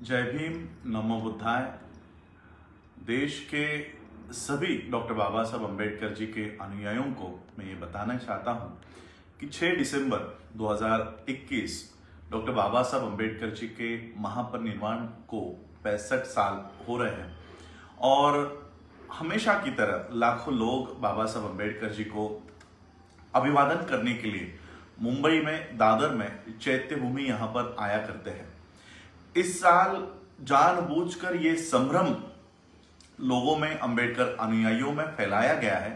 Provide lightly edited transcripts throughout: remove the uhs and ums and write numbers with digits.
जय भीम, नमो बुद्धाय। देश के सभी डॉक्टर बाबा साहब अम्बेडकर जी के अनुयायियों को मैं ये बताना चाहता हूँ कि 6 दिसंबर 2021 डॉक्टर बाबा साहब अम्बेडकर जी के महापरिनिर्वाण को 65 साल हो रहे हैं और हमेशा की तरह लाखों लोग बाबा साहब अम्बेडकर जी को अभिवादन करने के लिए मुंबई में दादर में चैत्य भूमि यहाँ पर आया करते हैं। इस साल जानबूझकर ये संभ्रम लोगों में, अंबेडकर अनुयायियों में फैलाया गया है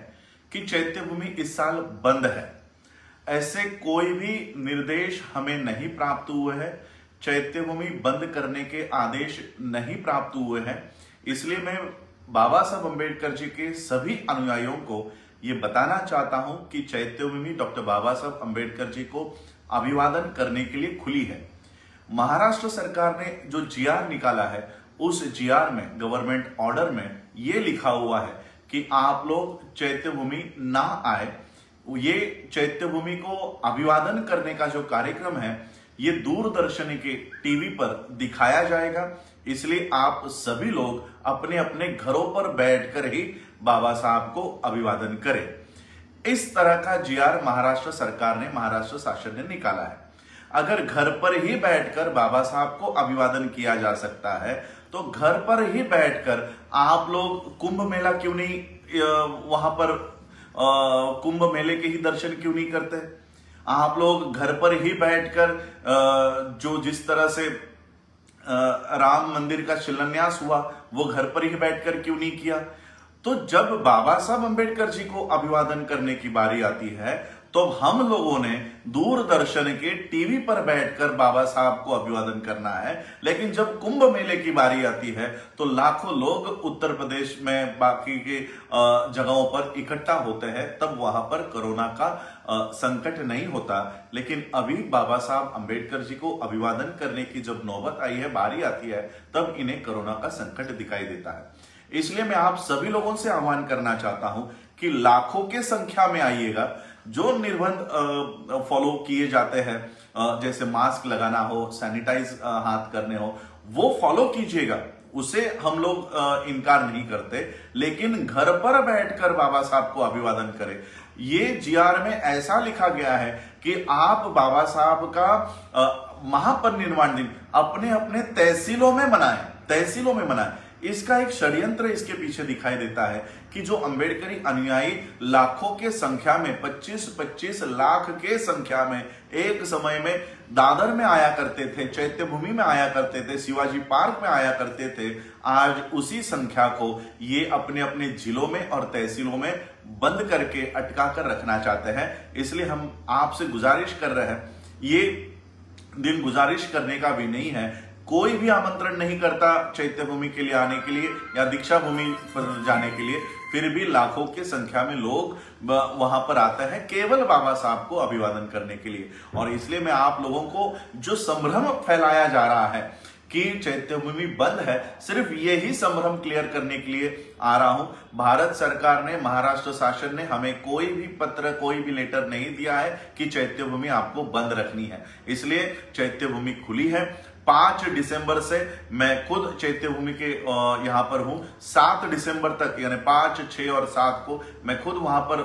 कि चैत्य भूमि इस साल बंद है। ऐसे कोई भी निर्देश हमें नहीं प्राप्त हुए हैं, चैत्य भूमि बंद करने के आदेश नहीं प्राप्त हुए हैं। इसलिए मैं बाबा साहब अम्बेडकर जी के सभी अनुयायियों को ये बताना चाहता हूं कि चैत्य भूमि डॉक्टर बाबा साहब अम्बेडकर जी को अभिवादन करने के लिए खुली है। महाराष्ट्र सरकार ने जो जीआर निकाला है, उस जीआर में, गवर्नमेंट ऑर्डर में ये लिखा हुआ है कि आप लोग चैत्य भूमि ना आए। ये चैत्य भूमि को अभिवादन करने का जो कार्यक्रम है, ये दूरदर्शन के टीवी पर दिखाया जाएगा। इसलिए आप सभी लोग अपने अपने घरों पर बैठकर ही बाबा साहब को अभिवादन करें। इस तरह का जीआर महाराष्ट्र सरकार ने, महाराष्ट्र शासन ने निकाला है। अगर घर पर ही बैठकर बाबा साहब को अभिवादन किया जा सकता है, तो घर पर ही बैठकर आप लोग कुंभ मेला क्यों नहीं, वहां पर कुंभ मेले के ही दर्शन क्यों नहीं करते? आप लोग घर पर ही बैठकर जो जिस तरह से राम मंदिर का शिलान्यास हुआ, वो घर पर ही बैठकर क्यों नहीं किया? तो जब बाबा साहब अम्बेडकर जी को अभिवादन करने की बारी आती है, तो हम लोगों ने दूरदर्शन के टीवी पर बैठकर बाबा साहब को अभिवादन करना है। लेकिन जब कुंभ मेले की बारी आती है, तो लाखों लोग उत्तर प्रदेश में बाकी के जगहों पर इकट्ठा होते हैं, तब वहां पर कोरोना का संकट नहीं होता। लेकिन अभी बाबा साहब अम्बेडकर जी को अभिवादन करने की जब नौबत आई है, बारी आती है, तब इन्हें कोरोना का संकट दिखाई देता है। इसलिए मैं आप सभी लोगों से आह्वान करना चाहता हूं कि लाखों के संख्या में आइएगा। जो निर्बंध फॉलो किए जाते हैं, जैसे मास्क लगाना हो, सैनिटाइज हाथ करने हो, वो फॉलो कीजिएगा। उसे हम लोग इनकार नहीं करते, लेकिन घर पर बैठकर बाबा साहब को अभिवादन करें। ये जीआर में ऐसा लिखा गया है कि आप बाबा साहब का महापरिनिर्वाण दिन अपने अपने तहसीलों में मनाएं, तहसीलों में मनाएं। इसका एक षड्यंत्र इसके पीछे दिखाई देता है कि जो अंबेडकरी अनुयायी लाखों के संख्या में, 25-25 लाख के संख्या में एक समय में दादर में आया करते थे, चैत्य भूमि में आया करते थे, शिवाजी पार्क में आया करते थे, आज उसी संख्या को ये अपने अपने जिलों में और तहसीलों में बंद करके अटका कर रखना चाहते हैं। इसलिए हम आपसे गुजारिश कर रहे हैं, ये दिन गुजारिश करने का भी नहीं है। कोई भी आमंत्रण नहीं करता चैत्य भूमि के लिए आने के लिए या दीक्षा भूमि पर जाने के लिए, फिर भी लाखों की संख्या में लोग वहां पर आते हैं केवल बाबा साहब को अभिवादन करने के लिए। और इसलिए मैं आप लोगों को जो संभ्रम फैलाया जा रहा है कि चैत्य भूमि बंद है, सिर्फ यही संभ्रम क्लियर करने के लिए आ रहा हूं। भारत सरकार ने, महाराष्ट्र शासन ने हमें कोई भी पत्र, कोई भी लेटर नहीं दिया है कि चैत्य भूमि आपको बंद रखनी है। इसलिए चैत्य भूमि खुली है। 5 दिसंबर से मैं खुद चैत्य भूमि के यहां पर हूं। 7 दिसंबर तक, यानी 5, 6 और 7 को मैं खुद वहां पर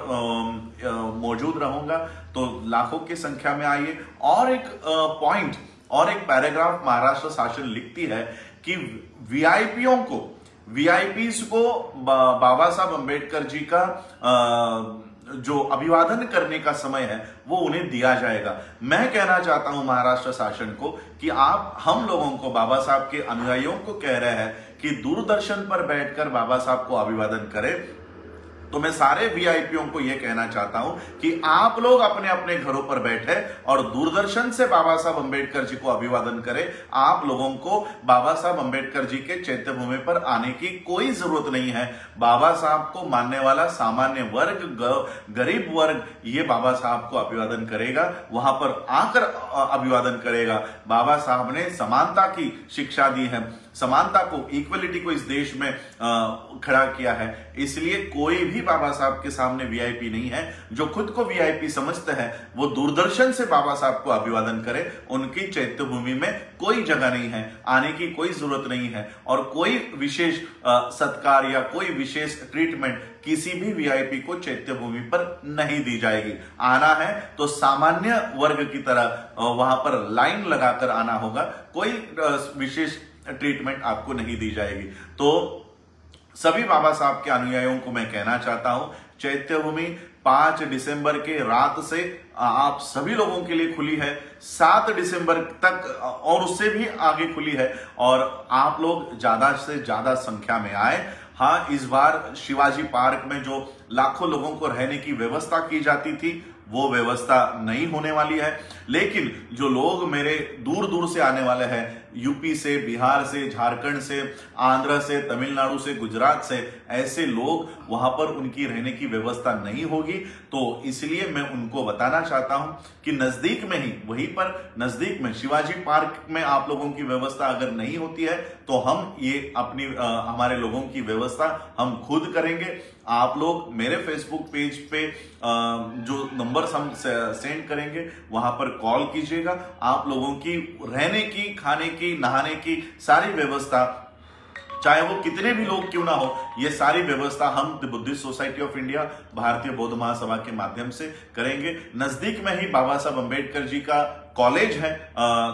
मौजूद रहूंगा। तो लाखों की संख्या में आइए। और एक पॉइंट और एक पैराग्राफ महाराष्ट्र शासन लिखती है कि वीआईपीज को बाबा साहब अम्बेडकर जी का जो अभिवादन करने का समय है, वो उन्हें दिया जाएगा। मैं कहना चाहता हूं महाराष्ट्र शासन को कि आप हम लोगों को, बाबा साहब के अनुयायियों को कह रहे हैं कि दूरदर्शन पर बैठकर बाबा साहब को अभिवादन करें। तो मैं सारे वीआईपीओ को यह कहना चाहता हूं कि आप लोग अपने अपने घरों पर बैठे और दूरदर्शन से बाबा साहब अम्बेडकर जी को अभिवादन करें। आप लोगों को बाबा साहब अम्बेडकर जी के चैत्य भूमि पर आने की कोई जरूरत नहीं है। बाबा साहब को मानने वाला सामान्य वर्ग, गरीब वर्ग, ये बाबा साहब को अभिवादन करेगा, वहां पर आकर अभिवादन करेगा। बाबा साहब ने समानता की शिक्षा दी है, समानता को, इक्वलिटी को इस देश में खड़ा किया है। इसलिए कोई भी भी बाबा साहब के सामने वीआईपी नहीं है। जो खुद को वीआईपी समझते हैं वो दूरदर्शन से बाबा साहब को अभिवादन करें। उनकी चैत्य भूमि में कोई जगह नहीं है, आने की कोई जरूरत नहीं है और कोई विशेष सत्कार या कोई विशेष ट्रीटमेंट किसी भी वीआईपी को चैत्य भूमि पर नहीं दी जाएगी। आना है तो सामान्य वर्ग की तरह वहां पर लाइन लगाकर आना होगा, कोई विशेष ट्रीटमेंट आपको नहीं दी जाएगी। तो सभी बाबा साहब के अनुयायियों को मैं कहना चाहता हूं, चैत्य भूमि 5 दिसंबर के रात से आप सभी लोगों के लिए खुली है, 7 दिसंबर तक और उससे भी आगे खुली है और आप लोग ज्यादा से ज्यादा संख्या में आए। हाँ, इस बार शिवाजी पार्क में जो लाखों लोगों को रहने की व्यवस्था की जाती थी वो व्यवस्था नहीं होने वाली है, लेकिन जो लोग मेरे दूर दूर से आने वाले हैं, यूपी से, बिहार से, झारखंड से, आंध्र से, तमिलनाडु से, गुजरात से, ऐसे लोग वहां पर उनकी रहने की व्यवस्था नहीं होगी। तो इसलिए मैं उनको बताना चाहता हूं कि नजदीक में ही, वहीं पर नजदीक में शिवाजी पार्क में आप लोगों की व्यवस्था अगर नहीं होती है तो हम ये अपनी हमारे लोगों की व्यवस्था हम खुद करेंगे। आप लोग मेरे फेसबुक पेज पे जो नंबर्स हम सेंड करेंगे वहां पर कॉल कीजिएगा। आप लोगों की रहने की, खाने की, नहाने की सारी व्यवस्था, चाहे वो कितने भी लोग क्यों ना हो, ये सारी व्यवस्था हम the Buddhist society of India, भारतीय बौद्ध महासभा के माध्यम से करेंगे। नजदीक में ही बाबा साहब अंबेडकर जी का कॉलेज है,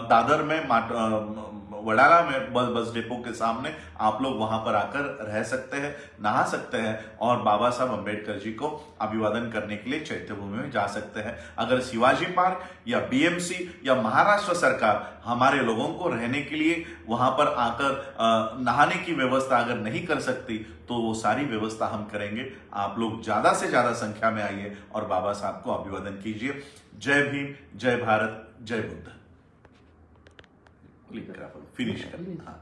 दादर में, वडाला में, बस डिपो के सामने। आप लोग वहां पर आकर रह सकते हैं, नहा सकते हैं और बाबा साहब अंबेडकर जी को अभिवादन करने के लिए चैत्य भूमि में जा सकते हैं। अगर शिवाजी पार्क या बीएमसी या महाराष्ट्र सरकार हमारे लोगों को रहने के लिए वहां पर आकर नहाने की व्यवस्था अगर नहीं कर सकती तो वो सारी व्यवस्था हम करेंगे। आप लोग ज्यादा से ज्यादा संख्या में आइए और बाबा साहब को अभिवादन कीजिए। जय भीम, जय भारत, जय बुद्ध। फिनिश कर। हाँ।